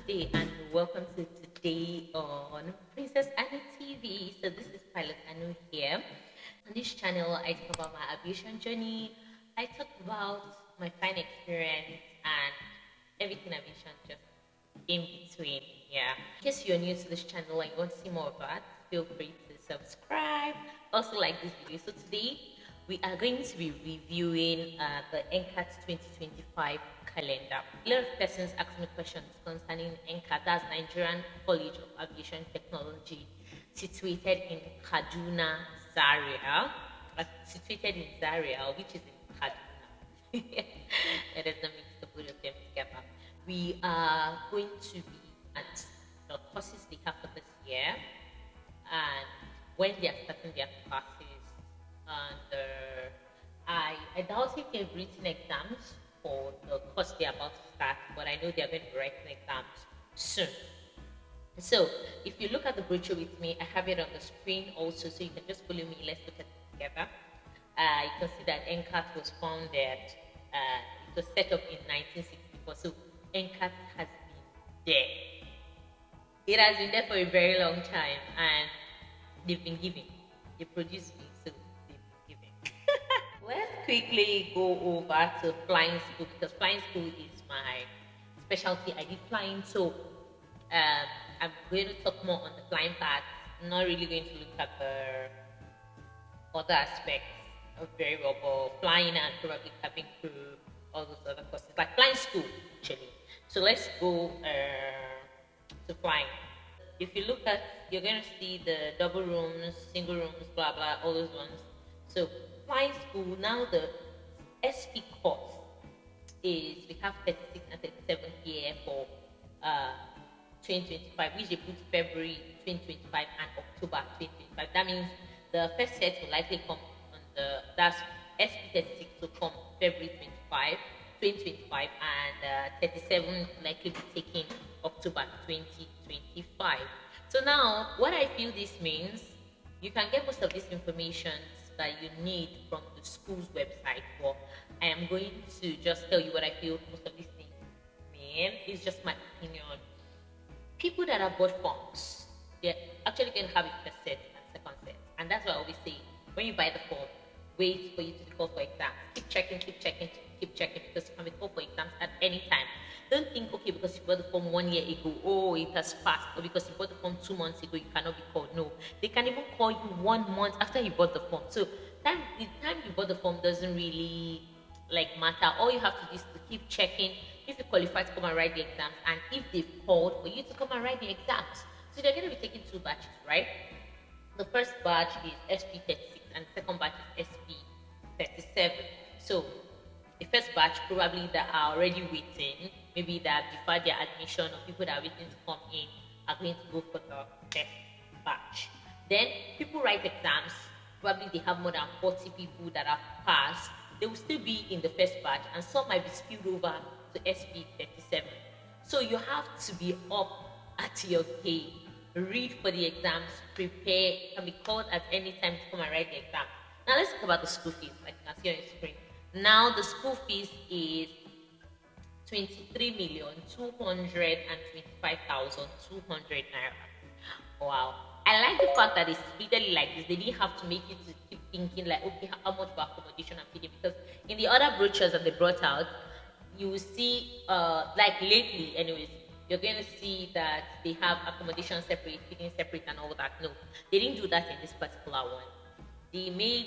Good day and welcome to today on Princess Anu TV. So this is Pilot Anu here. On this channel, I talk about my aviation journey. I talk about my fine experience and everything aviation, just in between. Yeah. In case you're new to this channel and you want to see more of that, feel free to subscribe. Also like this video. So today we are going to be reviewing the NCAT 2025 calendar. A lot of persons ask me questions concerning NCAT, that's Nigerian College of Aviation Technology, situated in Kaduna, Zaria. Situated in Zaria, which is in Kaduna. Let us not mix the both of them together. We are going to be at the courses they have for this year, and when they are starting their classes. And I doubt if they've written exams for the course they're about to start, but I know they're going to be writing exams soon. So if you look at the brochure with me, I have it on the screen also, so you can just follow me. Let's look at it together. You can see that NCAT was founded, it was set up in 1964, so NCAT has been there. It has been there for a very long time, and they've been giving. They produce me, so they've been giving. Let's quickly go over to flying school, because flying school is my specialty. I did flying, so I'm going to talk more on the flying part. I'm not really going to look at the other aspects of very well, but flying and probably cabin crew, all those other courses, like flying school actually. So let's go to flying. If you look at, you're going to see the double rooms, single rooms, blah blah, all those ones. So flying school, now the SP course is, we have 36 and 37 here for 2025, which they put February 2025 and October 2025. That means the first set will likely come on that's SP 36 will come February 2025, and 37 will likely be taken October 2025. So now, what I feel this means, you can get most of this information that you need from the school's website, but I am going to just tell you what I feel most of these things mean. It's just my opinion. People that have bought forms, they're actually going to have a first set and second set. And that's why I always say, when you buy the form, wait for you to be called for exams. Keep checking, because you can be called for exams at any time. Don't think, okay, because you bought the form 1 year ago, oh, it has passed, or because you bought the form 2 months ago, you cannot be called. No, they can even call you 1 month after you bought the form. So the time you bought the form doesn't really matter. All you have to do is to keep checking if you qualify to come and write the exams, and if they've called for you to come and write the exams. So they're going to be taking 2 batches, right? The first batch is SP36 and the second batch is SP37. So the first batch probably that are already waiting, maybe that before their admission, or people that are waiting to come in are going to go for the first batch. Then people write exams, probably they have more than 40 people that have passed. They will still be in the first batch, and some might be spilled over to SP37. So you have to be up at your game, read for the exams, prepare, can be called at any time to come and write the exam. Now let's talk about the school fees, like you can see on your screen. Now the school fees is 23,225,200 naira. Wow. I like the fact that it's split like this. They didn't have to make you to keep thinking like, okay, how much for accommodation and feeding? Because in the other brochures that they brought out, you will see, like lately anyways, you're going to see that they have accommodation separate, feeding separate and all that. No, they didn't do that in this particular one. They made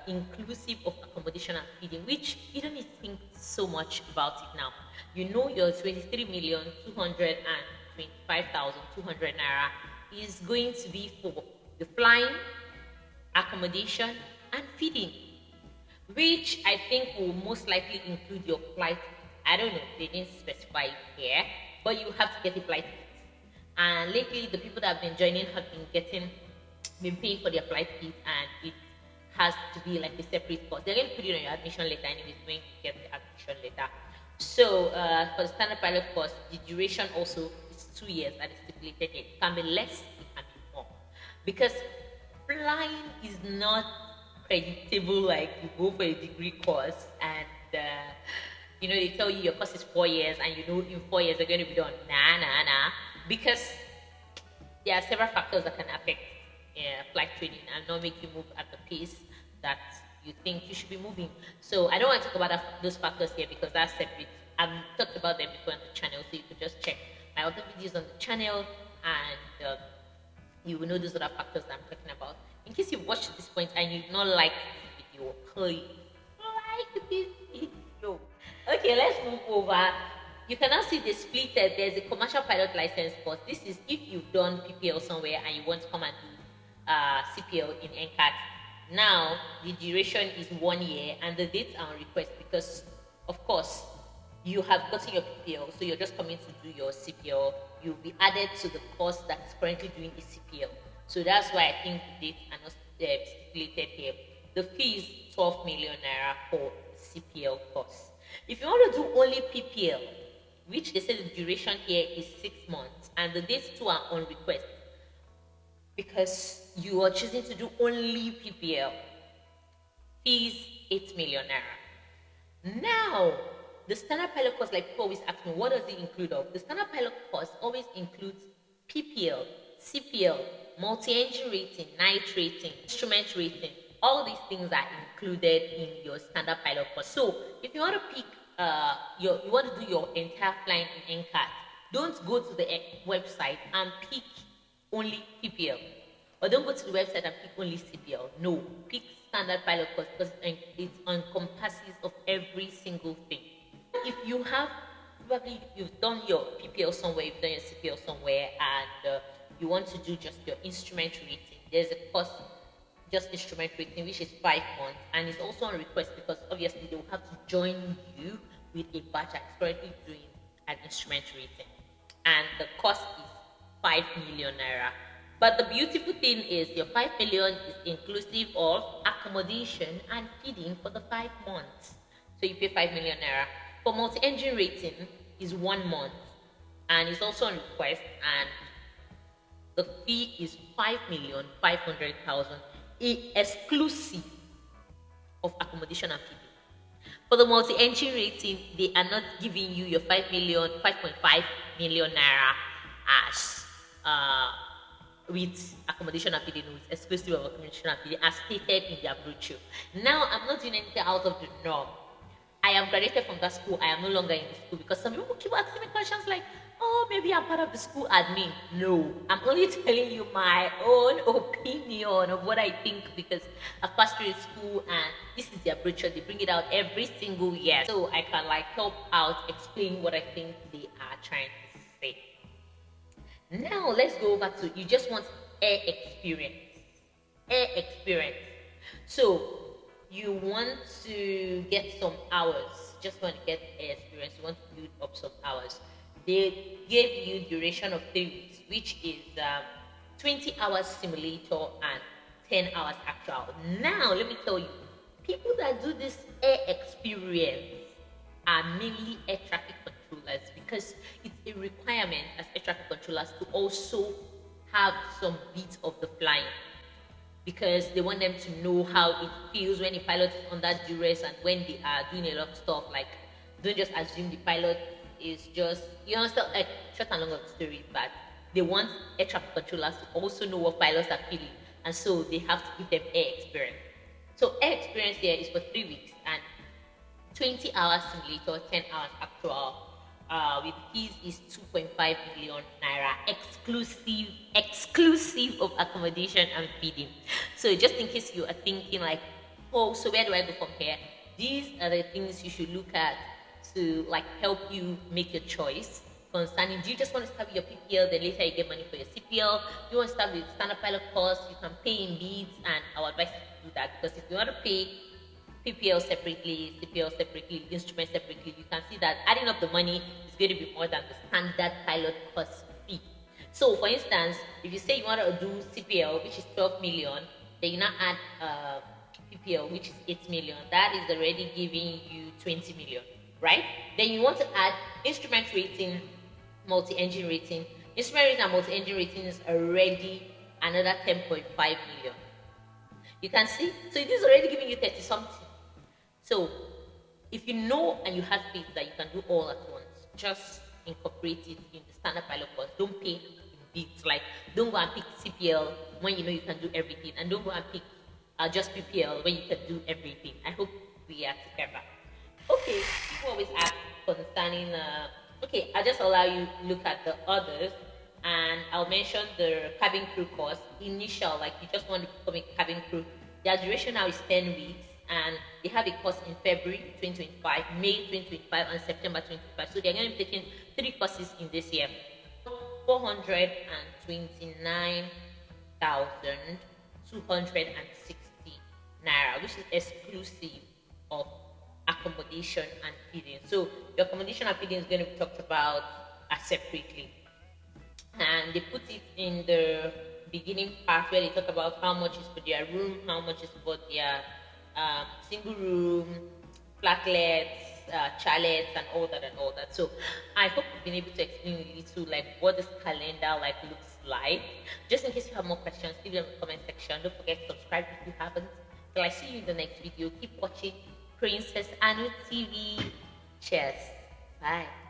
inclusive of accommodation and feeding, which you don't need to think so much about it now. You know your 23,225,200 naira is going to be for the flying, accommodation, and feeding, which I think will most likely include your flight. I don't know, they didn't specify it here, but you have to get a flight ticket. And lately, the people that have been joining have been paying for their flight ticket, and it has to be like a separate cost. They're going to put it on your admission letter anyways when you get the admission letter. So for the standard pilot course, the duration also is 2 years that is stipulated. It can be less, it can be more, because flying is not predictable like you go for a degree course and you know, they tell you your course is 4 years and you know in 4 years they're going to be done. Nah. Because there are several factors that can affect flight training and not make you move at the pace that you think you should be moving. So I don't want to talk about those factors here because that's separate. I've talked about them before on the channel, so you could just check my other videos on the channel and you will know those other factors that I'm talking about. In case you've watched this point and you do not like this video, please like this video. Okay, let's move over. You can now see the splitted. There's a commercial pilot license course. This is if you've done PPL somewhere and you want to come and do CPL in NCAT. Now, the duration is 1 year and the dates are on request because, of course, you have gotten your PPL, so you're just coming to do your CPL. You'll be added to the course that is currently doing the CPL. So that's why I think the dates are not stipulated here. The fee is 12 million naira for CPL course. If you want to do only PPL, which they say the duration here is 6 months, and the dates too are on request, because you are choosing to do only PPL, fees 8 million naira. Now, the standard pilot course, like people always ask me, what does it include of? The standard pilot course always includes PPL, CPL, multi-engine rating, night rating, instrument rating. All these things are included in your standard pilot course. So if you want to pick, you want to do your entire flying in NCAT, don't go to the website and pick only PPL. Or don't go to the website and pick only CPL. No, pick standard pilot course because it encompasses of every single thing. If you have, probably you've done your PPL somewhere, you've done your CPL somewhere, and you want to do just your instrument rating, there's a course, just instrument rating, which is 5 months, and it's also on request because obviously they will have to join you with a batch that's currently doing an instrument rating, and the cost is 5 million naira. But the beautiful thing is your 5 million is inclusive of accommodation and feeding for the 5 months. So you pay 5 million naira. For multi-engine rating is 1 month and it's also on request, and the fee is 5,500,000 exclusive of accommodation and feeding. For the multi-engine rating, they are not giving you your 5.5 million naira as with accommodation and feeding, with exclusive of accommodation and feeding, as stated in their brochure. Now, I'm not doing anything out of the norm. I am graduated from that school. I am no longer in the school because some people keep asking me questions like, oh, maybe I'm part of the school admin. No, I'm only telling you my own opinion of what I think because I've passed through school and this is their brochure. They bring it out every single year. So I can like help out, explain what I think they are trying to say. Now let's go over to, you just want air experience. Air experience. So you want to get some hours, just want to get air experience, you want to build up some hours. They gave you duration of 3 weeks, which is 20 hours simulator and 10 hours actual. Now, let me tell you, people that do this air experience are mainly air traffic controllers because it's a requirement as air traffic controllers to also have some bits of the flying, because they want them to know how it feels when a pilot is under duress and when they are doing a lot of stuff. Like, don't just assume the pilot is just, you understand, like, short and long of the story, but they want air traffic controllers to also know what pilots are feeling, and so they have to give them air experience. So air experience here is for 3 weeks and 20 hours simulator, 10 hours actual. With fees is 2.5 million naira exclusive of accommodation and feeding. So just in case you are thinking like, oh, so where do I go from here? These are the things you should look at to like help you make your choice concerning, do you just want to start with your PPL, then later you get money for your CPL? You want to start with standard pilot course, you can pay in beads, and I would advise you to do that, because if you want to pay PPL separately, CPL separately, instrument separately, you can see that adding up the money is going to be more than the standard pilot course fee. So for instance, if you say you want to do CPL, which is 12 million, then you now add PPL, which is 8 million, that is already giving you 20 million, right? Then you want to add instrument rating, multi-engine rating. Instrument rating and multi-engine rating is already another 10.5 million. You can see, so it is already giving you 30 something. So If you know and you have faith that you can do all at once, just incorporate it in the standard pilot course. Don't pay in bits. Like, don't go and pick CPL when you know you can do everything, and don't go and pick just PPL when you can do everything. I hope we are together. Okay, people always ask concerning. Okay, I'll just allow you look at the others, and I'll mention the cabin crew course. Initial, like you just want to become a cabin crew. Their duration now is 10 weeks, and they have a course in February 2025, May 2025, and September 2025. So they're going to be taking 3 courses in this year. 429,260 naira, which is exclusive of accommodation and feeding. So the accommodation and feeding is going to be talked about separately, and they put it in the beginning part where they talk about how much is for their room, how much is for their single room, flatlets, chalets, and all that and all that. So I hope I've been able to explain a little like what this calendar like looks like. Just in case you have more questions, leave them in the comment section. Don't forget to subscribe if you haven't. Till I see you in the next video. Keep watching Princess Anu TV. Cheers. Bye.